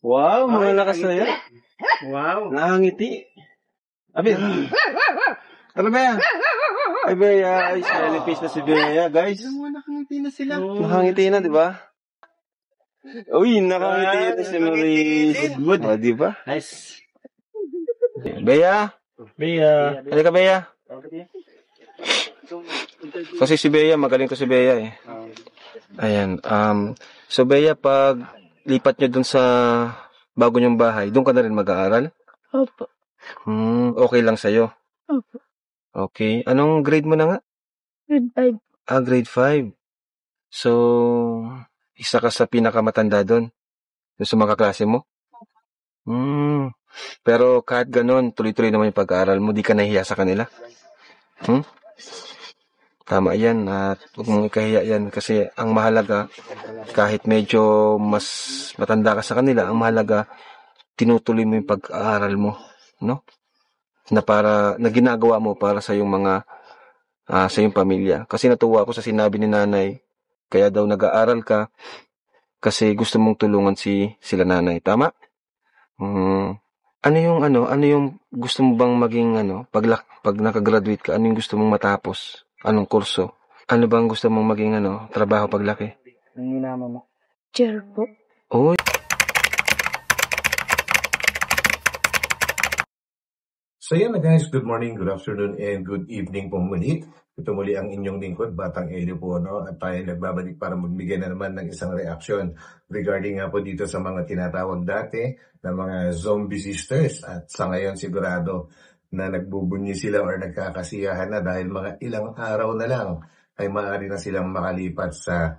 Wow, malakas na yan. Wow. Nakangiti. Abi. Ano ba yan? Ay, Bea. Ay, smiley face na si Bea, guys. Nakangiti na sila. Nakangiti na, di ba? Uy, nakangiti na si Marie. Good. O, di ba? Nice. Bea. Halika, Bea. Kasi si Bea, magaling to si Bea eh. Ayan. So, Bea, pag lipat nyo dun sa bago nyong bahay, dun ka na rin mag-aaral? Opo. Okay lang sa'yo? Opo. Okay. Anong grade mo na nga? Grade 5. Grade 5. So, isa ka sa pinakamatanda doon? Doon sa mga kaklase mo? Pero kahit ganun, tuloy-tuloy naman yung pag-aaral mo, di ka nahihiya sa kanila? Tama yan, at huwag mong ikahiya yan kasi ang mahalaga, kahit medyo mas matanda ka sa kanila, ang mahalaga, tinutuloy mo yung pag-aaral mo, no? Na ginagawa mo para sa yung mga, sa yung pamilya. Kasi natuwa ako sa sinabi ni nanay, kaya daw nag-aaral ka, kasi gusto mong tulungan sila nanay, tama? Ano yung gusto mo bang maging, pag nakagraduate ka, ano yung gusto mong matapos? Anong kurso? Ano bang gusto mong maging, trabaho paglaki? Ang minama mo. Chair po. Oh. So yan na guys, good morning, good afternoon, and good evening po muli. Ito muli ang inyong lingkod, Batang Elio po, no? At tayo nagbabalik para magbigay na naman ng isang reaction regarding nga po dito sa mga tinatawag dati na mga zombie sisters. At sa ngayon sigurado na nagbubunyi sila or nagkakasiyahan na dahil mga ilang araw na lang ay maaari na silang makalipat sa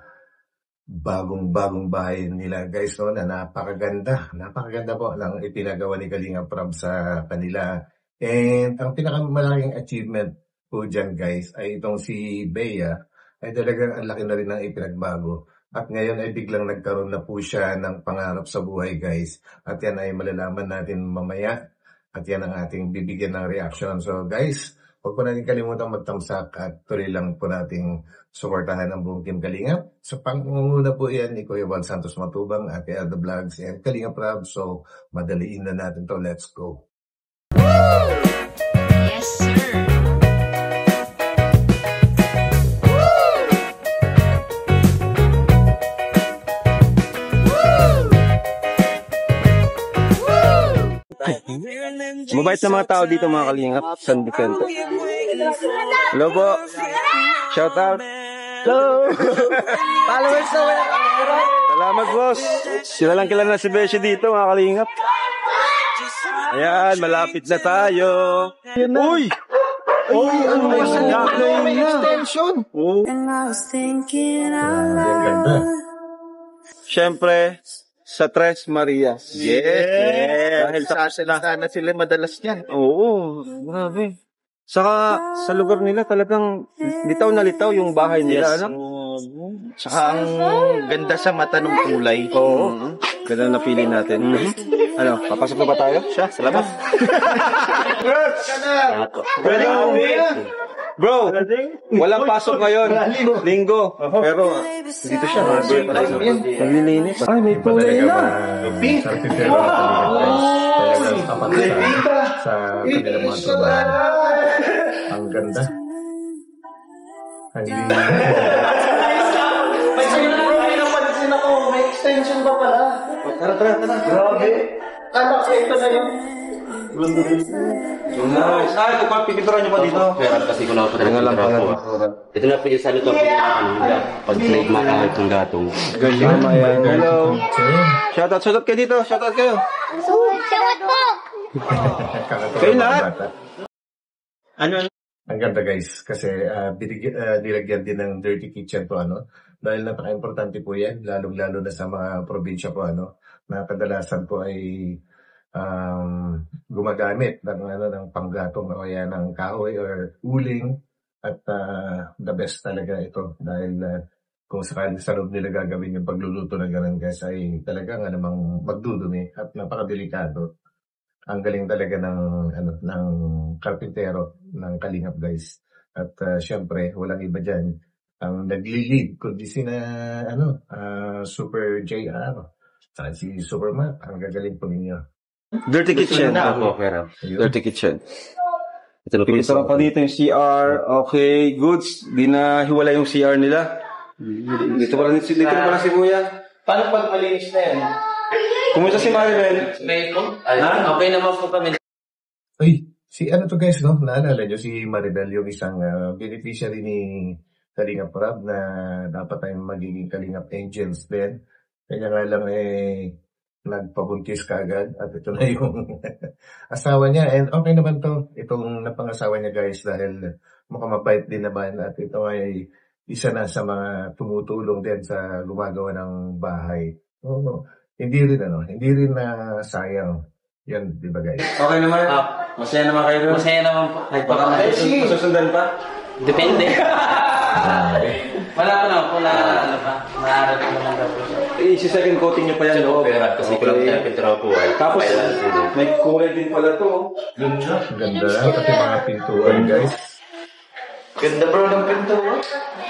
bagong bahay nila guys, no? Na napakaganda po ng ipinagawa ni Kalinga Prab sa kanila. And ang pinakamalaking achievement po dyan guys ay itong si Bea ay talagang ang laki na rin ng ipinagbago. At ngayon ay biglang nagkaroon na po siya ng pangarap sa buhay guys. At yan ay malalaman natin mamaya. At yan ang ating bibigyan ng reaction. So guys, huwag po natin kalimutan magtamsak at tuloy lang po nating suportahan ang buong Team Kalingap. Sa pangunguna po yan ni Kuya Juan Santos Matubang, Ate Alda Vlogs, and Kalinga Prab. So madaliin na natin to. Let's go. Yes, sir. Mabait na mga tao dito mga Kalingap, San Vicente. Hello po. Shout out. Hello. Followers na mga kamera. Salamat boss. Sila lang kilala na si Beshi dito mga Kalingap. Ayan, malapit na tayo. Uy! Uy, ano may extension? Oh. Siyempre, sa Tres Marias. Yes. Dahil sana sila madalas yan. Oo, grabe. Saka sa lugar nila talagang litaw na litaw yung bahay nila. Yes. Saka ang ganda sa mata ng kulay. Oo. Ganda na napili natin. Ano, papasok na ba tayo? Siya, salamat. Bro, walang pasok ngayon. Linggo. Pero dito siya. Naglilinis. Ay, may kulay na. Sa kanilang mga trabaho. Ang ganda. Ang May extension pa pala. Tara. Grabe. Anak, ito na yun. Nice. Ay, kung pipinturan nyo pa dito. Kaya kasi ko na ako Nga lang pala. ito na po yung sa luto. Pag-plate makakit ng gatong. Galing mayan. Hello. Shoutout kayo dito. Shoutout kayo. Shoutout po! Kayo lahat. Ano? Ang ganda guys, kasi nilagyan din ng dirty kitchen po, dahil napaka-importante po yan, lalong-lalo na sa mga probinsya po, na kadalasan po ay gumagamit ng panggatong o kaya ng kahoy or uling, at the best talaga ito dahil kung sakali sa loob nila gagawin yung pagluluto ng ganun guys ay talaga nga namang magdudumi at napakadelikado. Ang galing talaga ng karpintero ng Kalingap guys. At syempre, walang iba dyan. Ang nagli-lead, kundi sina Super JR. Saka si Superman, ang gagaling po ninyo. Dirty kitchen. Opo, Kuya Rab. Ayun. Dirty kitchen. Ito na po yung Ito pa dito yung CR. Okay, goods. Di na hiwala yung CR nila. Dito pala si Kuya. Paano pag malinis na yan? Kumusta si Maribel? Okay naman po kami. Ay, si ano to guys, no? Naalala nyo si Maribel, yung isang beneficiary ni Kalingap Rab na dapat tayong magiging Kalingap Angels din. Kanya nga lang nagpabuntis kagad at ito na yung asawa niya. And okay naman to, itong napangasawa niya guys dahil mukhang mabait din naman at ito ay isa na sa mga tumutulong din sa gumagawa ng bahay. Oo, hindi rin na sayang. Yan, di ba guys? Okay naman. Masaya naman kayo doon. Masaya naman po. Baka masusundan pa. Depende. Wala pa naman po na ano pa. Maaral ko naman daw po. I-second coating niyo pa yan. Kasi kulang tayo pintura po ay. Tapos, may kulay din pala to. Ang ganda lang, pati mga pintuan guys. Ganda bro ng pinto.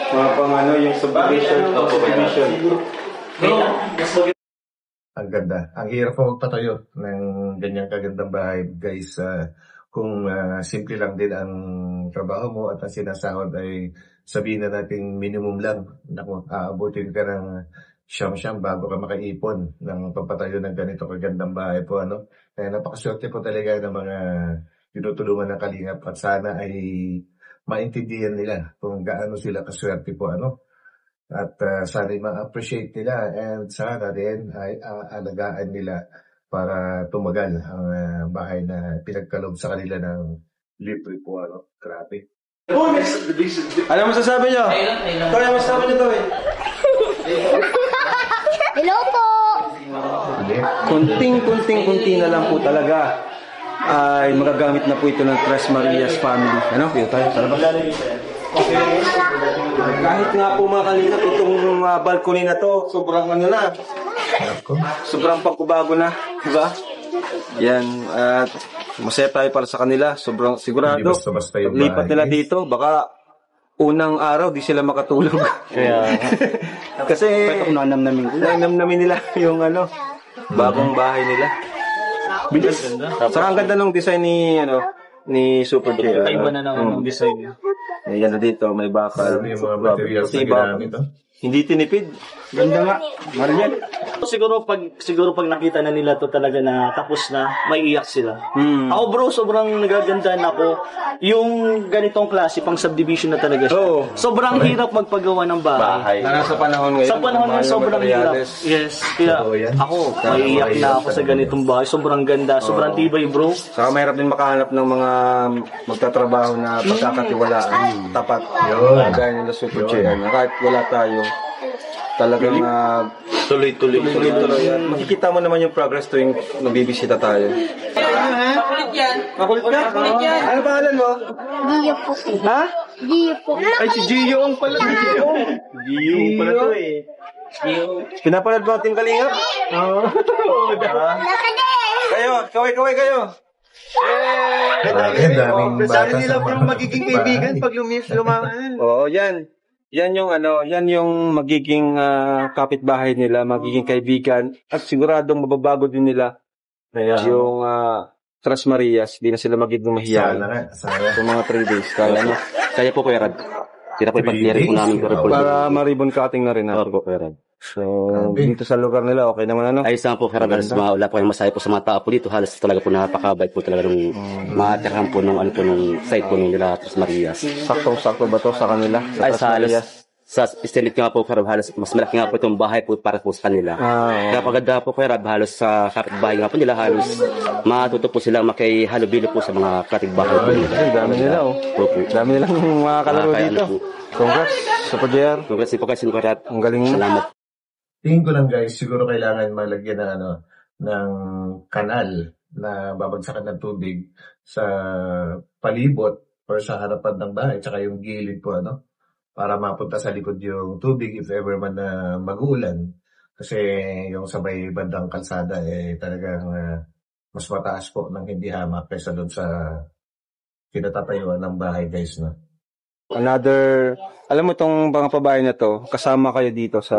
Mga pang ano, yung subdivision. Subdivision. Ang ganda. Ang hirap po magpatayo ng ganyang kagandang bahay guys. Kung simple lang din ang trabaho mo at ang sinasahod ay sabihin na natin minimum lang. Naku, aabutin ka ng siyam-siyam bago ka makaipon ng pampatayo ng ganito kagandang bahay po. Ano? Kaya napakaswerte po talaga ng mga tinutulungan ng Kalingap at sana ay maintindihan nila kung gaano sila kaswerte po. Ano? At sana ma-appreciate nila and sana rin ay alagaan nila para tumagal ang bahay na pinagkaloob sa kanila ng libre po. Ano? Grabe. Ano masasabi niyo? Toy, ano masasabi niyo, Toy? Hello po! Kunting na lang po talaga ay magagamit na po ito ng Tres Marias family. Ano? Dito tayo sa labas. Kahit nga po mga Kalingap, itong balcony na to, sobrang ano na. Sobrang pagkubago na. Diba? Yan. At masaya tayo para sa kanila. Sobrang sigurado. Hindi basta-basta yung Lipat bahay. nila dito. Baka unang araw, di sila makatulog. Kaya, Kasi nanamnamin nila yung ano, bagong bahay nila. Bilis. Saka ang ganda ng design ni Super J. Iba na naman ng design niya. Yan na dito, may bakal. Ano yung mga materials na ginamit? Hindi tinipid. Ganda nga. Mariel. Siguro pag nakita na nila to talaga na tapos na, maiiyak sila. Ako bro, sobrang nagagandaan ako. Yung ganitong klase, pang subdivision na talaga siya. Oo. Sobrang hirap magpagawa ng bahay. Na nasa panahon ngayon. Sa panahon ngayon, sobrang hirap. Yes. Kaya Oo, yan. ako, maiiyak na ako sa ganitong bahay. Sobrang ganda, sobrang tibay bro. Saka mahirap din makahanap ng mga magtatrabaho na pagkakatiwalaan. Tapat. Yun. Gaya nila Super J. Kahit wala tayo, talagang tuloy-tuloy yan. Makikita mo naman yung progress tuwing nagbibisita tayo. Makulit yan. Makulit ka? Ano pangalan mo? Gio po. Ha? Gio po. Ay, si Gio ang pala. Gio pala to eh. Pinapalad mo ating Kalingap? Oo. Kayo, kaway kayo. Grabe, daming bata sa mga magiging kaibigan pag lumaman. Oo, yan. Yan yung magiging kapitbahay nila, magiging kaibigan at siguradong mababago din nila yung Tres Marias, di na sila magiging Sana mahiyain. nga, sana. Sa mga 3 days, kaya na. Kaya po, Kuya Rad. Tira po ipag-clear po namin. Para ma-ribbon cutting na rin natin. po, Kuya Rad. So, dito sa lugar nila, okay naman ano? Ayos lang po, Kuya Rad. Halos wala po kayong masaya po sa mga tao po dito. Halos talaga po napakabait po talaga nung matirahan po nung site po nung nila Tres Marias. Sakto ba to sa kanila? Ay, Tres sa halos, Marias? sa estimate nga po, Kuya Rad, halos mas malaki nga po itong bahay po para po sa kanila. Kaya paganda po, Kuya Rad, halos sa kapitbahay nga po nila, halos matuto po silang makihalubilo po sa mga kapitbahay po nila. Ay, dami nila Opo. Dami nilang mga kalaro Kaya dito. ano po. Congrats, Super JR. Congrats po kayo, Kuya Rad. Ang galing mo. Salamat. Tingin ko lang guys, siguro kailangan malagyan ng kanal na babagsakan ng tubig sa palibot or sa harapan ng bahay, tsaka yung gilid po, para mapunta sa likod yung tubig if ever man na mag-uulan. Kasi yung sa may bandang kalsada, talagang mas mataas po ng hindi hamak kaysa doon sa kinatatayuan ng bahay guys, Alam mo itong mga pabahay na to, kasama kayo dito sa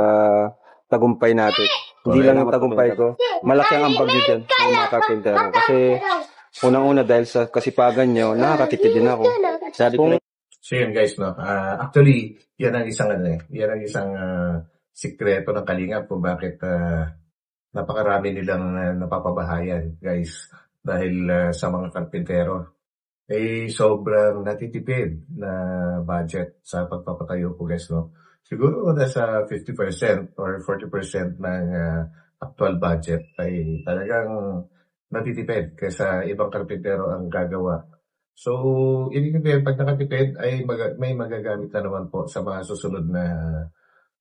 tagumpay natin. Hindi lang yung tagumpay ko. Malaki ang ambag nyo dyan sa mga karpentero. Kasi unang-una dahil sa kasipagan nyo, nakakatipid din ako. Sabi ko, So yun guys, no. Actually, yan ang isang sikreto ng Kalingap kung bakit napakarami nilang napapabahayan, guys, dahil sa mga karpentero. Sobrang natitipid na budget sa pagpapatayo ko, guys, no. Siguro nasa 50% or 40% ng actual budget ay talagang natitipid kaysa ibang karpentero ang gagawa. So, ibig sabihin, pag nakatipid, ay may magagamit na naman po sa mga susunod na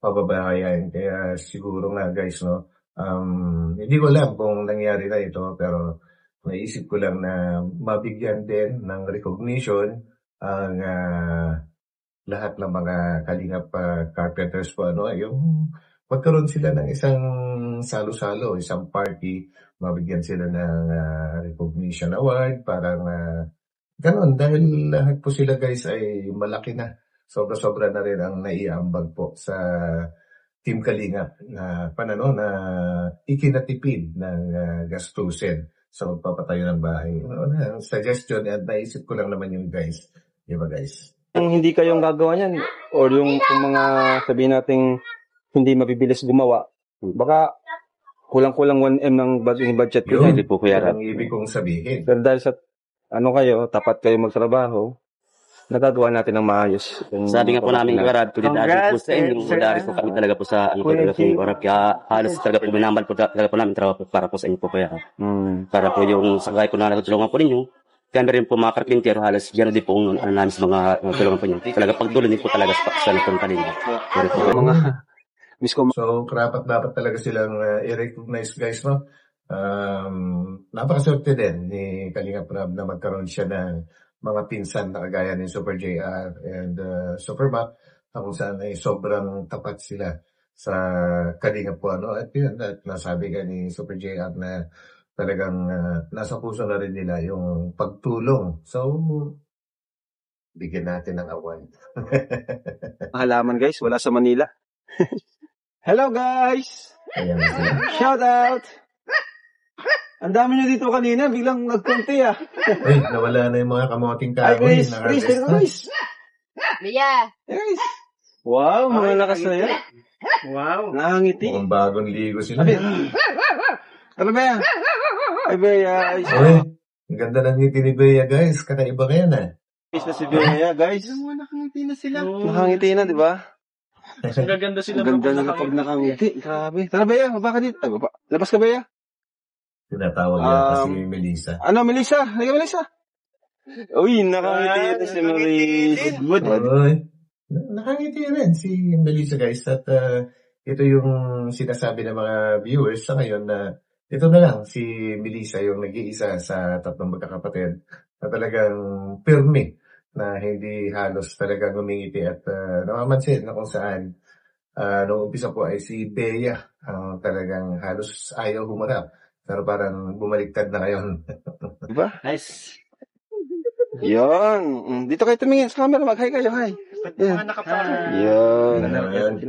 pababahayan. Kaya siguro nga guys, no, hindi ko alam kung nangyari na ito, pero naisip ko lang na mabigyan din ng recognition ang lahat ng mga Kalingap carpenters po, ano, yung magkaroon sila ng isang salo-salo, isang party, mabigyan sila ng recognition award, parang ganon, dahil lahat po sila guys ay malaki na. Sobra-sobra na rin ang naiambag po sa Team Kalingap na ikinatipid ng gastusin sa magpapatayo ng bahay. Ang suggestion at naisip ko lang naman yung guys. Di ba guys? Kung hindi kayong gagawa niyan, or yung mga sabihin nating hindi mabibilis gumawa, baka kulang-kulang 1M ng budget ko. Yun, hindi po Kuya Rab. ang ibig kong sabihin. Pero dahil sa tapat kayo magtrabaho, nagagawa natin ng maayos. Sabi nga po namin, Kuya Rab, tulad po sa inyo, dahil po kami talaga po sa talaga po yung Kuya Rab. Kaya halos talaga po minambal po talaga po namin trabaho para po sa inyo po, Kuya Rab. Para po yung sagay po na natutulungan po ninyo, kaya rin po mga karpintero, halos gano'n din po namin sa mga tulungan po ninyo. Talaga pagdulo din po talaga sa nitong Kalingap. Pero po, Mga So, dapat talaga silang i-recognize guys, no? Napakaswerte din ni Kalingap Rab na magkaroon siya ng mga pinsan na kagaya ni Super JR and Super Mac, kung saan ay sobrang tapat sila sa Kalingap po, ano? At yun, at nasabi ka ni Super JR na talagang nasa puso na rin nila yung pagtulong. So, bigyan natin ng award. halaman guys, wala sa Manila. Hello guys! Ayan sila. Shout out! Ang dami nyo dito kanina, biglang nagkunti ah. Uy, nawala na yung mga kamoting Ay kahoy. guys, guys! Bia. Guys! Wow, mga lakas na yan. Wow. Nakangiti. Mukhang bagong ligo sila. Ano ba yan? Ay Bea, ay Uy, ang ganda ng ngiti ni Bea, guys. Kakaiba ka yan, ah. na si Bea, guys. Nakangiti na sila. Nakangiti na, di ba? Ang gaganda sila. Ang ganda nila pag nakangiti. Grabe. Tara Bea, baba ka dito. Ay, baba. Labas ka Bea. Tinatawag yan kasi Melissa. Ano, Melissa? Halika, Melissa. Uy, nakangiti ito si Melissa. Uy, nakangiti rin si Melissa, guys. At ito yung sinasabi ng mga viewers sa ngayon na ito na lang, si Melissa yung nag-iisa sa tatlong magkakapatid na talagang pirmi na hindi halos talagang umingiti at nakamansin na kung saan noong umpisa po ay si Bea ang talagang halos ayaw humarap. Pero parang bumaliktad na ngayon. Diba? Nice. Yun. Dito kayo tumingin sa camera. Mag-hi kayo. Hi. Mga nakaparo. Yun. Ano yun?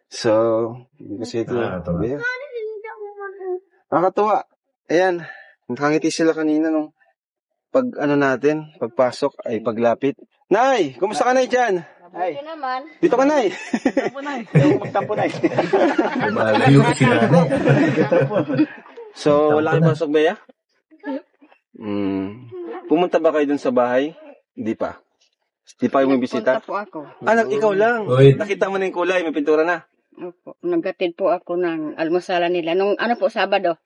So, kasi ito. Nakakatawa. Bea. Nakakatuwa. Ayan. Nakangiti sila kanina nung pagpasok ay paglapit. Nay! Kumusta ka, Nay, dyan? Ay. Naman. Dito ka, Nay. Magtampo na. Malayo si nanay. So, wala kayong pasok, Bea? Pumunta ba kayo dun sa bahay? Hindi pa. Hindi pa kayo may bisita? Punta po ako. Ikaw lang. Uy. Nakita mo na yung kulay, may pintura na. Opo. Naggatid po ako ng almusalan nila. Nung Sabado.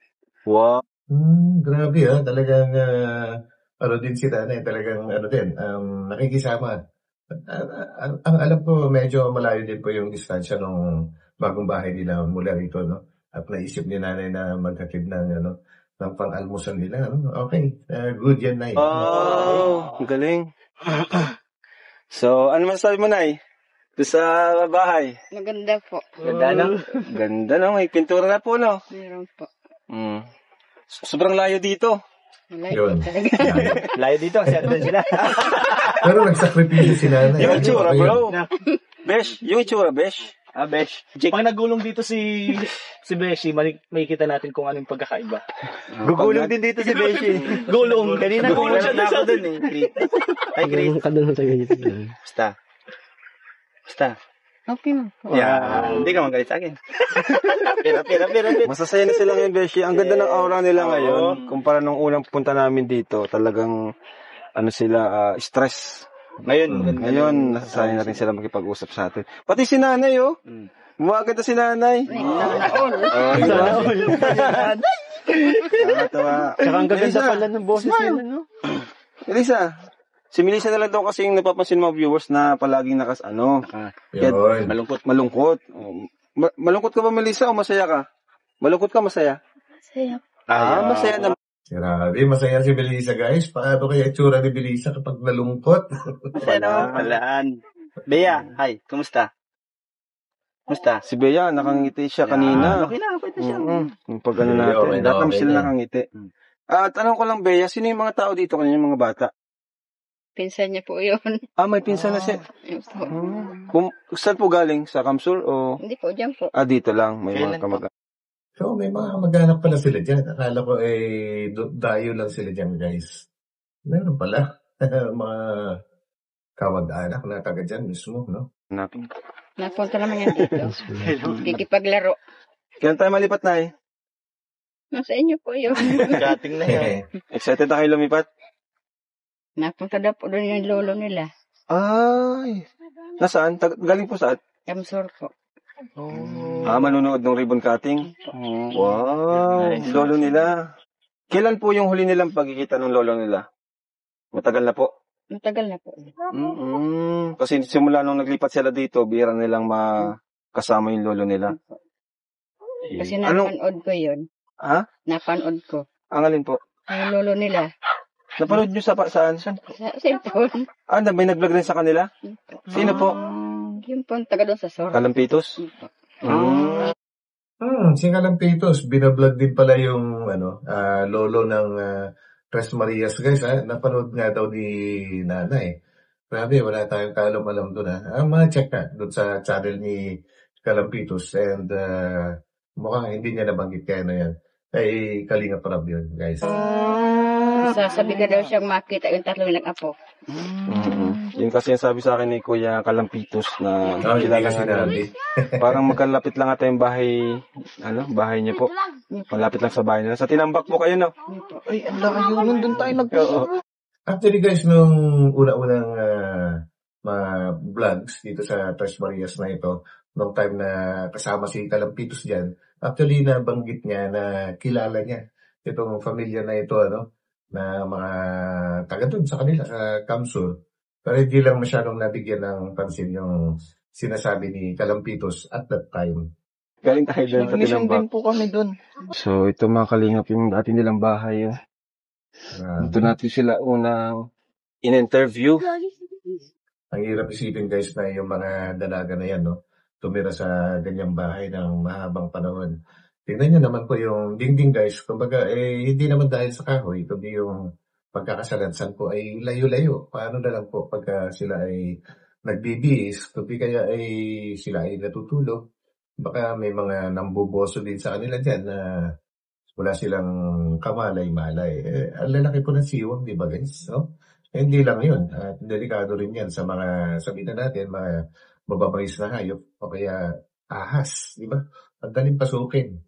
Wow. Grabe talagang din si nanay, talagang nakikisama. Ang alam ko, medyo malayo din po yung distansya ng bagong bahay nila mula rito, no? At naisip ni nanay na maghatid ng pang-almusal nila. Okay, good yan, Nay. Oh, ang galing. So, ano masasabi mo, Nay? Doon sa bahay? Maganda po. Ganda, no? May pintura na po, no? Meron po. Sobrang layo dito. Yun. Layo dito, kasi andun sila. Pero nagsakripisyo si nanay. Yung itsura, bro. Besh, yung itsura, Besh. Besh. Pag nagulong dito si Beshi, makikita natin kung anong pagkakaiba. Gugulong din dito si Beshi. Gulong. Kanina gulong siya na ako doon dun eh. Ay, Chris. Basta. Okay mo po. Hindi ka magalit sa akin. Pira. Masasaya na sila ngayon, Beshi. Ang ganda ng aura nila ngayon. Kumpara nung unang punta namin dito, talagang stress. Ngayon, nasasaya na rin sila makipag-usap sa atin. Pati si nanay, oh. Maganda si nanay. Nakakatawa. Tsaka ang gaganda pala ng boses nila, no? Elisa, si Melissa na lang daw kasi yung napapansin ng mga viewers na palaging Yun. malungkot. Malungkot ka ba, Melissa, o masaya ka? Malungkot ka, masaya? Saya. Masaya na. Grabe, masaya si Belisa, guys. Paano kaya itsura ni Belisa kapag nalungkot? Palaan. Bea, hi. Kumusta? Si Bea, nakangiti siya kanina. Okay lang, pwede siya. Yung pag ano natin, Okay, lahat naman okay sila na. nakangiti. At tanong ko lang, Bea, sino yung mga tao dito kanina, yung mga bata? Pinsan niya po yun. May pinsan na siya. Yun po. Saan po galing? Sa Kamsul o? Hindi po, dyan po. Dito lang. May Kailan mga kamag. So, may mga kamag-anak pala sila dyan. Akala ko dayo lang sila dyan, guys. Meron pala. Mga kamag-anak na taga dyan mismo, no? Napunta naman yan dito. Kikipaglaro. Kailan tayo malipat na eh? Nasa inyo po yun. Kating na yan. Excited na kayo lumipat? Napunta daw po doon yung lolo nila. Ay. Nasaan? Galing po saan? Kamsor po. Manonood ng ribbon cutting? Wow. Lolo nila. Kailan po yung huli nilang pagkikita ng lolo nila? Matagal na po? Matagal na po. Kasi simula nung naglipat sila dito, bihira nilang makasama yung lolo nila. Kasi napanood ko yun. Ha? Napanood ko. Ang alin po? Ang lolo nila. Napanood nyo saan? Sa cellphone. May nag-vlog rin sa kanila? Sino po? Yung po, taga doon sa Sor. Kalampitos? Si Kalampitos, binablog din pala yung lolo ng Tres Marias, guys. Napanood nga daw ni nanay. Grabe, wala tayong kaalam-alam doon. Ma-check na doon sa channel ni Kalampitos. And mukhang hindi niya nabanggit kaya na yan. Ay, Kalinga Prab yun, guys. Sasabi ka daw siyang makita yung tatlo yung nag-apo. Yun kasi yung sabi sa akin ni Kuya Kalampitos na Hindi kilala kasi nga nabi. parang magkalapit lang ata yung bahay, bahay niya po. Malapit lang sa bahay nila. Sa Tinambak po kayo, no? Ay, ang layo nun. Doon tayo Actually, guys, nung una-unang mga vlogs dito sa Tres Marias na ito, nung time na kasama si Kalampitos dyan, actually, nabanggit niya na kilala niya itong pamilya na ito, na mga taga doon sa kanila, sa Kamsul. Pero hindi lang masyadong nabigyan ng pansin yung sinasabi ni Kalampitos at that time. Galing tayo dyan sa Tinambak. po kami doon. So, ito mga kalingap yung dati nilang bahay. Ito natin sila unang in-interview. Ang hirap isipin, guys, na yung mga dalaga na yan, tumira sa ganyang bahay ng mahabang panahon. Tingnan nyo naman po yung dingding, guys. Kumbaga, hindi naman dahil sa kahoy, kundi yung pagkakasalansan po ay layo-layo. Paano na lang po pagka sila ay nagbibihis, kundi kaya ay sila ay natutulog. Baka may mga nambuboso din sa kanila dyan na wala silang kamalay-malay. Ang lalaki po ng siwang, di ba, guys? No? Hindi lang yun. At delikado rin yan sa mga, sabihin na natin, mga mababangis na hayop o kaya ahas, di ba? Ang daling pasukin.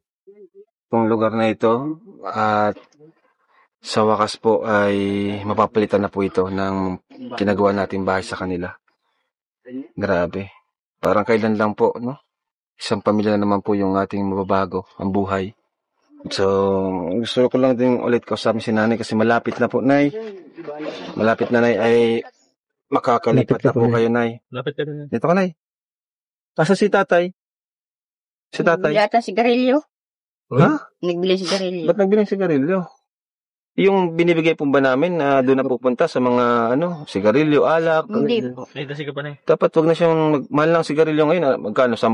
Itong lugar na ito at sa wakas po ay mapapalitan na po ito ng ginagawa natin bahay sa kanila. Grabe. Parang kailan lang po, no? Isang pamilya naman po yung ating mababago, ang buhay. So, gusto ko lang din ulit kausapin si nanay kasi malapit na po, nay. Malapit na, nay, ay makakalipat na po kayo, nay. Lapit ka na. Dito ka, nay. Asa si tatay? Si tatay? Yata sigarilyo. Ha? Nagbili sigarilyo. Ba't nagbilang sigarilyo? Yung binibigay po ba namin na doon na pupunta sa mga sigarilyo, alak? Hindi po. Ay, kasi ka pa na. Dapat wag na siyang mahal lang sigarilyo ngayon. Magkano? 10?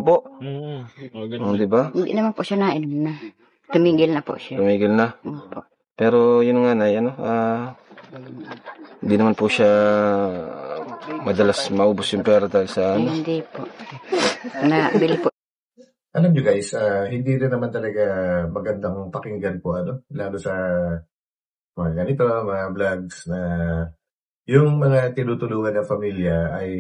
Di ba? Hindi naman po siya nainom na. Tumigil na po siya. Tumigil na. Opo. Pero yun nga na, Hindi naman po siya madalas maubos yung pera dahil sa Ay, ano. hindi po. Nabili po. Alam nyo guys, hindi rin naman talaga magandang pakinggan po, lalo sa mga ganito, mga vlogs na yung mga tinutulungan ng pamilya ay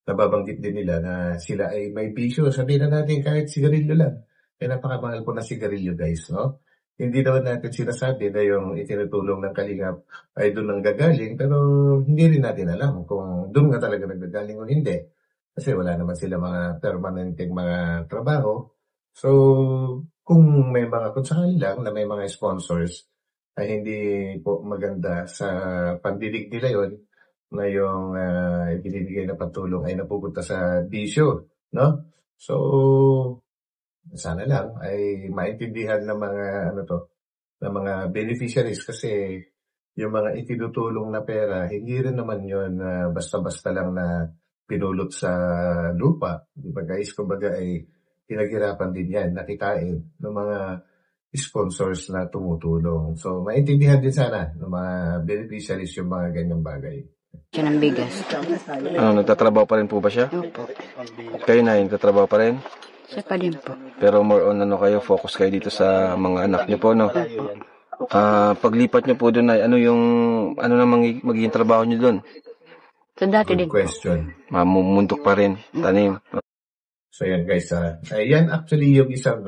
nababanggit din nila na sila ay may bisyo. Sabihin na natin kahit sigarilyo lang. Napakamahal po na sigarilyo guys, no? Hindi naman natin sinasabi na yung itinutulong ng Kalingap ay doon ang gagaling, pero hindi rin natin alam kung doon nga talaga naggagaling o hindi. Kasi wala naman sila mga permanenteng mga trabaho. So, kung sakali lang na may mga sponsors, ay hindi po maganda sa pandinig nila yon na yung ibinibigay na patulong ay napupunta sa bisyo, no? So, sana lang ay maintindihan ng mga ng mga beneficiaries kasi yung mga itinutulong na pera, hindi rin naman yun basta-basta lang na pinulot sa lupa. Di ba guys? Kumbaga ay pinaghirapan din yan, nakitain ng mga sponsors na tumutulong. So, maintindihan din sana ng mga beneficiaries yung mga ganyang bagay. Siya ng bigas. Nagtatrabaho pa rin po ba siya? Opo. Kayo na, nagtatrabaho pa rin? Siya pa din po. Pero more on kayo, focus kayo dito sa mga anak niyo po, no? Paglipat niyo po doon ay ano na magiging trabaho niyo doon? So dati Good din question. Mamumuntok pa rin, tanim. So yan guys, yan actually yung isang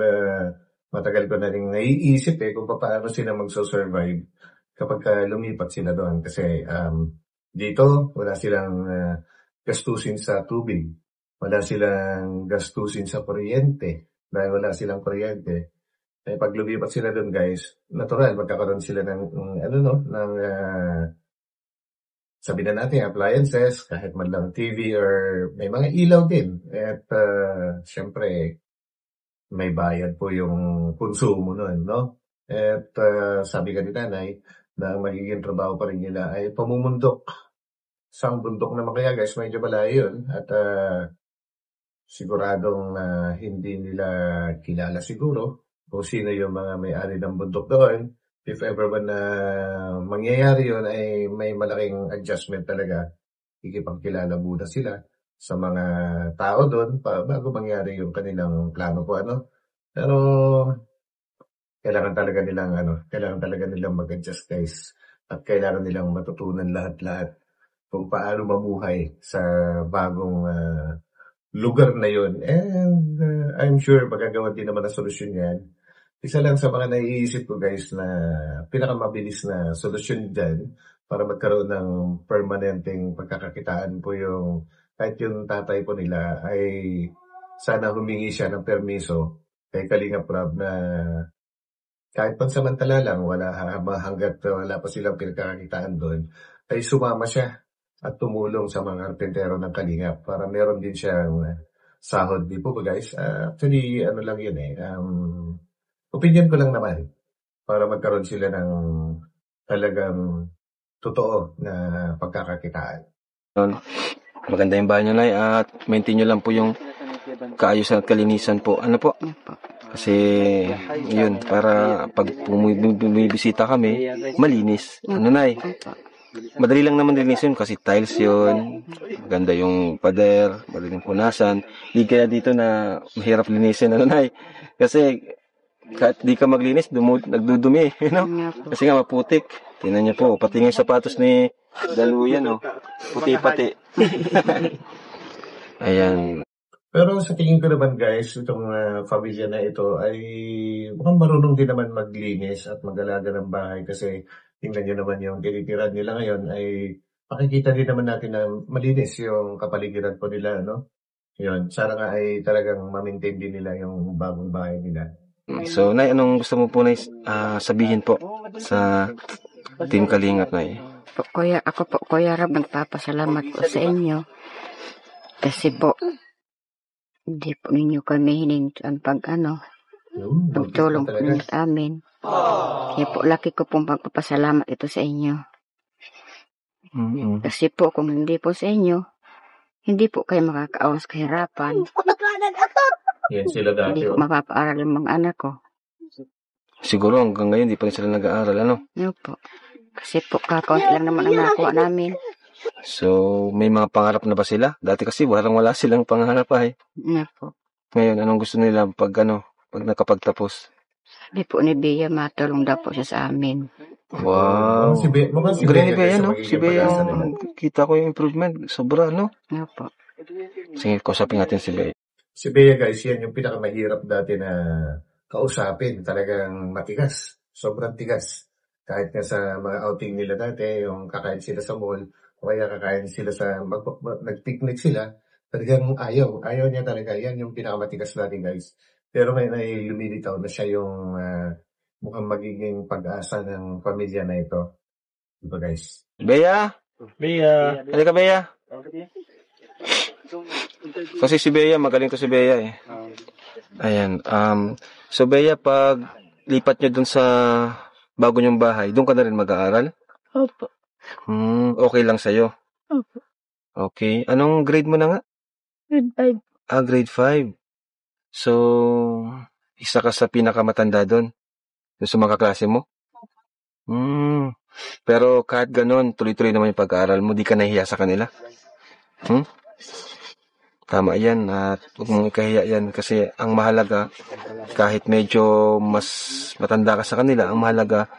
matagal ko na rin naiisip kung paano sila magso-survive kapag lumipat sila doon. Kasi dito wala silang gastusin sa tubig, wala silang gastusin sa kuryente, dahil wala silang kuryente. Pag lumipat sila doon guys, natural magkakaroon sila ng sabi na natin appliances, kahit man lang TV or may mga ilaw din. At syempre may bayad po yung konsumo nun, no? At sabi ka ni Nanay na ang magiging trabaho pa rin nila ay pamumundok. Sa bundok naman kaya guys, medyo malayo yun. At siguradong hindi nila kilala siguro kung sino yung mga may-ari ng bundok doon. If ever man na mangyayari yun, ay may malaking adjustment talaga. Ikipagkilala muna sila sa mga tao doon bago mangyari yung kanilang plano po, Pero kailangan talaga nilang mag-adjust guys. At kailangan nilang matutunan lahat-lahat kung paano mabuhay sa bagong lugar na yun. And I'm sure magagawa din naman ang solusyon yan. Isa lang sa mga naiisip ko guys na pinakamabilis na solusyon dyan para magkaroon ng permanenteng pagkakakitaan po kahit yung tatay po nila ay sana humingi siya ng permiso kay Kalingap Rab na kahit pansamantala lang, hanggat wala pa silang pinagkakakitaan doon, ay sumama siya at tumulong sa mga karpentero ng Kalingap para meron din siyang sahod. Di po ba guys? Actually, lang yun opinion ko lang naman para magkaroon sila ng talagang totoo na pagkakakitaan. Maganda yung bahay nyo, Nay, at maintain nyo lang po yung kaayusan at kalinisan po. Ano po? Kasi, yun, para pag bumibisita kami, malinis. Ano, Nay? Madali lang naman linisin kasi tiles yun. Maganda yung pader, madaling punasan. Di kaya dito na mahirap linisin, Nay? Kasi, kahit di ka maglinis, nagdudumi, Kasi nga maputik. Tingnan niyo po, pati nga yung sapatos ni Daluyan, puti pati. Ayan. Pero sa tingin ko naman guys, itong pamilya na ito ay mukhang marunong din naman maglinis at mag-alaga ng bahay kasi tingnan nyo naman yung tinitirahan nila ngayon ay makikita din naman natin na malinis yung kapaligiran po nila, Yun, sana nga ay talagang ma-maintain din nila yung bagong bahay nila. So, Nay, anong gusto mo po, Nay, sabihin po sa Team Kalingap, Nay? Kuya Rab, nagpapasalamat po sa inyo. Kasi po, hindi po ninyo kami hinintuan pagtulong po ninyo sa amin. Kaya po, laki ko pong pagpapasalamat ito sa inyo. Kasi po, kung hindi po sa inyo, hindi po kayo makakaawas sa kahirapan. Yan sila dati. Hindi po mapapaaral yung mga anak ko. Siguro hanggang ngayon, di pa rin sila nag-aaral, ano? Ano po. Kasi po, kakaunti lang naman ang nakuha namin. So, may mga pangarap na ba sila? Dati kasi wala silang pangarap eh. Ano po. Ngayon, anong gusto nila pag nakapagtapos? Sabi po ni Bea, matulong daw po siya sa amin. Wow. Mukhang si Galing ni Bea, Bea, guys, no? ang Si magiging Bea, pag-asa nila. kita ko yung improvement. Sobra, no? Ano po. Sige, kausapin natin si Bea. Si Bea, guys, yan yung pinakamahirap dati na kausapin. Talagang matigas. Sobrang tigas. Kahit nga sa mga outing nila dati, yung kakain sila sa mall, o kaya kakain sila nag-picnic sila, talagang ayaw. Ayaw niya talaga. Yan yung pinakamatigas natin, guys. Pero ngayon ay lumilitaw na siya yung mukhang magiging pag-asa ng pamilya na ito. Diba, guys? Bea! Bea. Halika, Bea! Kasi si Bea, magaling to si Bea eh. Ayan. So, Bea, pag lipat nyo dun sa bago nyong bahay, dun ka na rin mag-aaral? Opo. Okay lang sa'yo? Opo. Okay. Anong grade mo na nga? Grade 5. Grade 5. So, isa ka sa pinakamatanda doon? Doon sa mga kaklase mo? Pero kahit ganun, tuloy-tuloy naman yung pag-aaral mo, di ka nahihiya sa kanila? Tama yan, at huwag mong ikahiya yan kasi ang mahalaga, kahit medyo mas matanda ka sa kanila, ang mahalaga,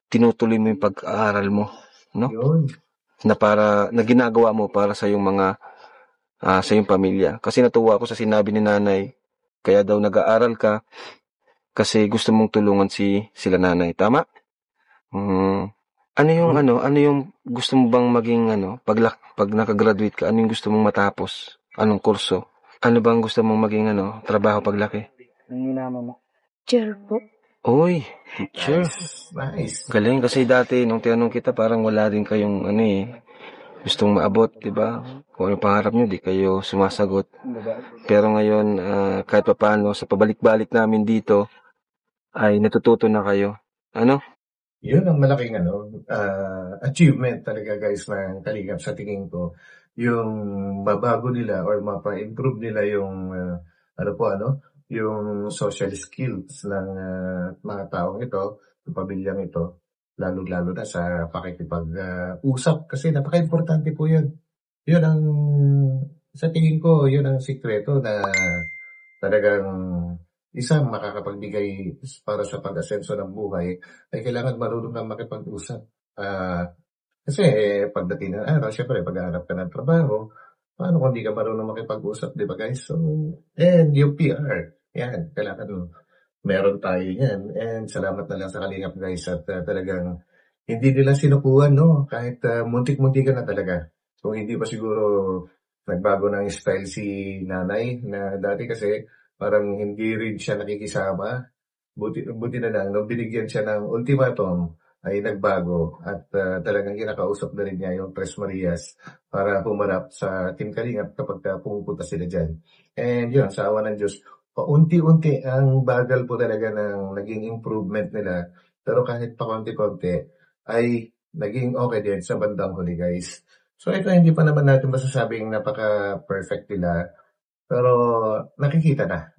tinutuloy mo yung pag-aaral mo, no? Yun. Na ginagawa mo para sa iyong mga sa iyong pamilya. Kasi natuwa ako sa sinabi ni nanay, kaya daw nag-aaral ka kasi gusto mong tulungan sila nanay. Tama? Ano yung gusto mo bang maging pag nakagraduate ka, ano yung gusto mong matapos? Anong kurso? Ano bang gusto mong maging trabaho paglaki? Teacher po. Oy, teacher. Nice. Galing kasi dati nung tinanong kita parang wala din kayong gustong maabot, 'di ba? Kung ano pangarap niyo, di kayo sumasagot. Pero ngayon kahit papaano sa pabalik-balik namin dito ay natututo na kayo. Ano? Yun ang malaking achievement talaga, guys, ng Kalingap sa tingin ko. Yung mabago nila or mapa-improve nila yung yung social skills ng mga taong ito, ng pamilyang ito, lalo-lalo na sa pakikipag-usap kasi napaka-importante po yun. Yun ang, sa tingin ko, yun ang sikreto na talagang isang makakapagbigay para sa pag-asenso ng buhay ay kailangan marunong kang makipag-usap. Kasi pagdating ng araw, syempre, pag-ahanap ka ng trabaho, paano kung di ka marunong makipag-usap, di ba, guys? So, and yung PR, yan, kailangan meron tayo yan. And salamat na lang sa Kalingap, guys, at talagang hindi nila sinukuhan, no? Kahit muntik-muntik ka na talaga. Kung hindi pa siguro nagbago ng style si nanay na dati kasi parang hindi rin siya nakikisama. Buti na lang, nung binigyan siya ng ultimatum, ay nagbago at talagang kinakausap na rin niya yung Tres Marias para pumarap sa Team Kalingap kapag pumupunta sila dyan. And yun, sa awa ng Diyos, paunti-unti ang bagal po talaga ng naging improvement nila. Pero kahit pa konti-konti, ay naging okay din sa bandang huli, guys. So ito, hindi pa naman natin masasabing napaka-perfect nila. Pero nakikita na,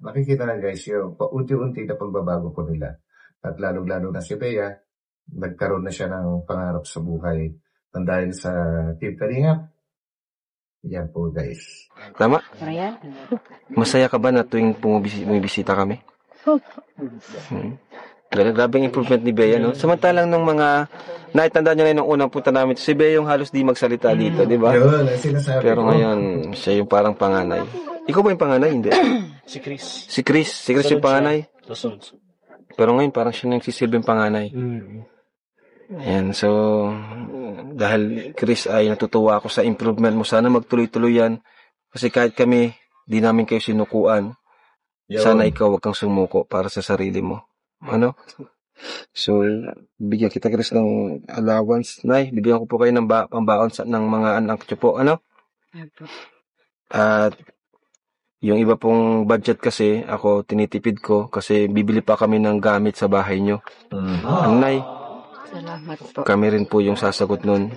guys, yung paunti-unti na pagbabago po nila. At lalong-lalo na si Bea, nagkaroon na siya ng pangarap sa buhay dahil sa Team Kalingap. Yan po, guys. Tama? Ayan. Masaya ka ba na tuwing bumibisita kami? Opo. Grabing improvement ni Bea, no? Samantalang nung mga naitandaan niyo na nung unang punta namin, si Bea yung halos di magsalita dito, di ba? Yun, ang sinasabi Pero ko. ngayon, siya yung parang panganay. Ikaw ba yung panganay? Hindi. Si Chris. Si Chris yung panganay. Pero ngayon, parang siya nang sisilbing panganay. Ayan, so, dahil Chris ay natutuwa ako sa improvement mo. Sana magtuloy-tuloy yan. Kasi kahit kami, di namin kayo sinukuan. Yun. Sana ikaw wag kang sumuko para sa sarili mo. Ano? So, bigyan kita, Chris, ng allowance. Nay, bigyan ko po kayo ng pambaon ng mga anak nyo po. Ano? At yung iba pong budget kasi, ako tinitipid ko kasi bibili pa kami ng gamit sa bahay nyo. Ano, Nay? Salamat po. Kami rin po yung sasagot nun.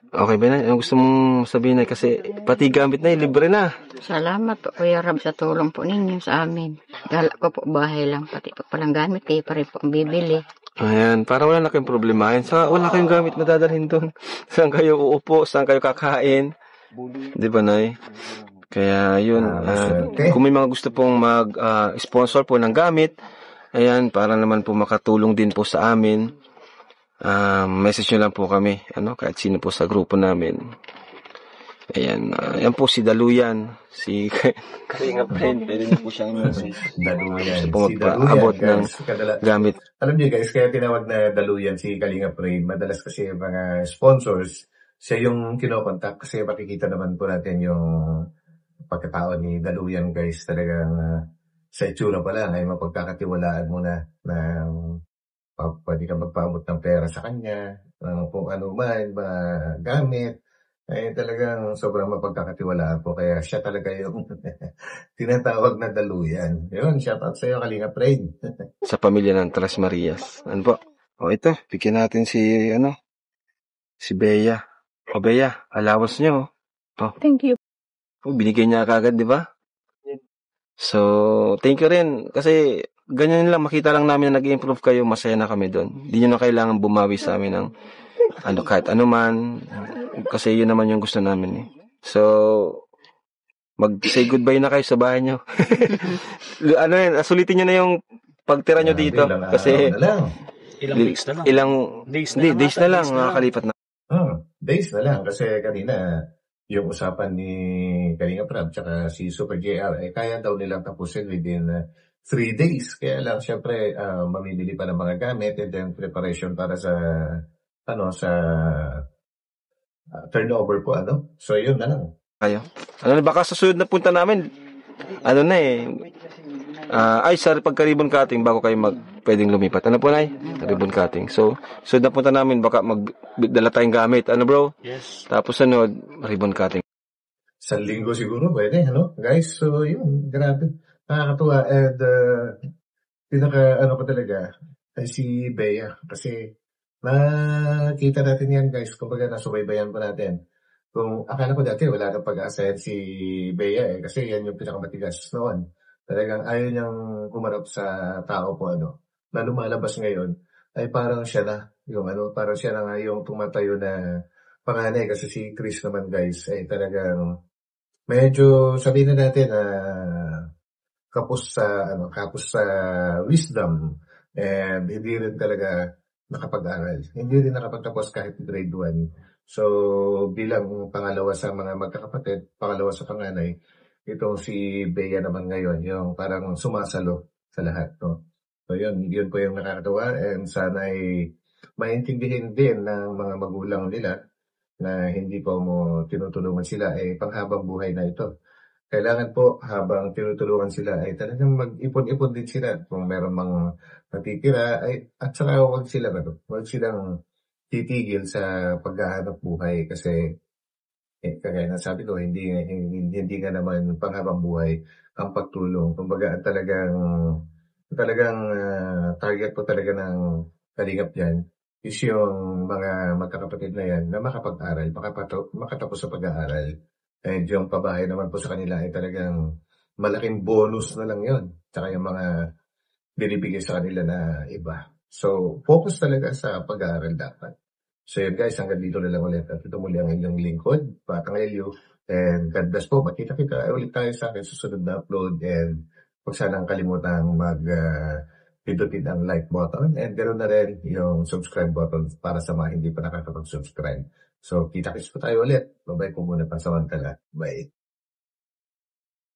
Okay ba na? Anong gusto mong sabihin na? Kasi pati gamit na libre na. Salamat po, Kuya Rab, sa tulong po ninyo sa amin. Gala ko po bahay lang, pati po palang gamit pa rin po ang bibili. Ayan, para wala na kayong problemahin. Wala kayong gamit na dadalhin doon. Saan kayo uupo? Saan kayo kakain? Di ba, Nay? Kaya yun, kung may mga gusto pong mag-sponsor po ng gamit, ayan, para naman po makatulong din po sa amin, message nyo lang po kami, kahit sino po sa grupo namin. Ayan, yan po si Daluyan, si Kalinga Friend, pwede na po siyang message. Daluyan. Gusto po magpaabot ng gamit. Alam niyo guys, kaya tinawag na Daluyan si Kalinga Friend. Madalas kasi mga sponsors, siya yung kinokontak kasi makikita naman po natin yung pagkatao ni Daluyan guys. Talagang sa itsura pa lang ay mapagkakatiwalaan mo na pwede kang magpaabot ng pera sa kanya, kung ano man, gamit, ay talagang sobrang mapagkakatiwalaan po. Kaya siya talaga yung tinatawag na Daluyan. Yun, shout out sa'yo, Kalinga Friend. Sa pamilya ng Tres Marias. Ano po? O ito, bigyan natin si Bea. O Bea, allowance nyo. Thank you. Binigay niya kagad, di ba? So, thank you rin. Kasi, ganyan lang, makita lang namin na nag-improve kayo, masaya na kami doon. Hindi nyo na kailangan bumawi sa amin ng kahit ano man. Kasi yun naman yung gusto namin. So, mag-say goodbye na kayo sa bahay nyo. Sulitin nyo na yung pagtira nyo dito. Kasi, Ilang weeks na lang. Days na lang, nakakalipat na. Days na lang. Kasi kanina, yung usapan ni Kalinga Prab tsaka si Super JR, kaya daw nilang tapusin within 3 days. Kaya lang, syempre, mamimili pa ng mga gamit and then preparation para sa turnover po, So, yun na lang. Kayo. Baka sa sunod na punta namin, sa pagka-ribbon cutting bago kayo pwedeng lumipat. Ano po, Nay? Ribbon cutting. So, sunod na punta namin, baka magdala tayong gamit. Ano, bro? Yes. Tapos sunod, ribbon cutting. Sa linggo siguro, pwede, guys? So, yun, grabe. Nakakatuwa. And, ko talaga, ay si Bea. Kasi, nakita natin yan, guys. Kumbaga, nasubaybayan pa natin. Kung akala ko dati, wala nang pag-asa yan si Bea, kasi yan yung pinakamatigas noon. Talagang ayaw niyang kumarap sa tao po, na lumalabas ngayon, ay parang siya na, parang siya na nga yung tumatayo na panganay. Kasi si Chris naman, guys, ay talagang, medyo, sabihin na natin, kapos sa wisdom, and hindi rin talaga nakapag-aral. Hindi rin nakapagtapos kahit grade 1. So, bilang pangalawa sa mga magkakapatid, pangalawa sa panganay, itong si Bea naman ngayon, yung parang sumasalo sa lahat, So, yun po yung nakakatawa, and sana'y maintindihin din ng mga magulang nila na hindi po mo tinutulungan sila, panghabang buhay na ito. Kailangan po, habang tinutulungan sila, talagang mag-ipon-ipon din sila. Kung meron mga natitira, at saka huwag silang titigil sa paghahanap buhay. Kasi, kagaya na sabi ko, hindi nga naman panghabang buhay ang pagtulong. Kumbaga, talagang target po talaga ng kalingap yan is yung mga magkakapatid na yan na makapag-aral, makatapos sa pag-aaral. And yung pabahay naman po sa kanila ay talagang malaking bonus na lang yon. Tsaka yung mga binibigay sa kanila na iba. So, focus talaga sa pag-aaral dapat. So yun guys, hanggang dito na lang ulit. At ito muli ang inyong lingkod, Batang Elio. And God bless po. Makita-kita ulit tayo sa akin susunod na upload. And huwag sanang kalimutang pindutin ang like button. And ganoon na rin yung subscribe button para sa mga hindi pa nakakapag-subscribe. So, kita-kits po tayo ulit. Bye-bye po muna pansamantala. Bye.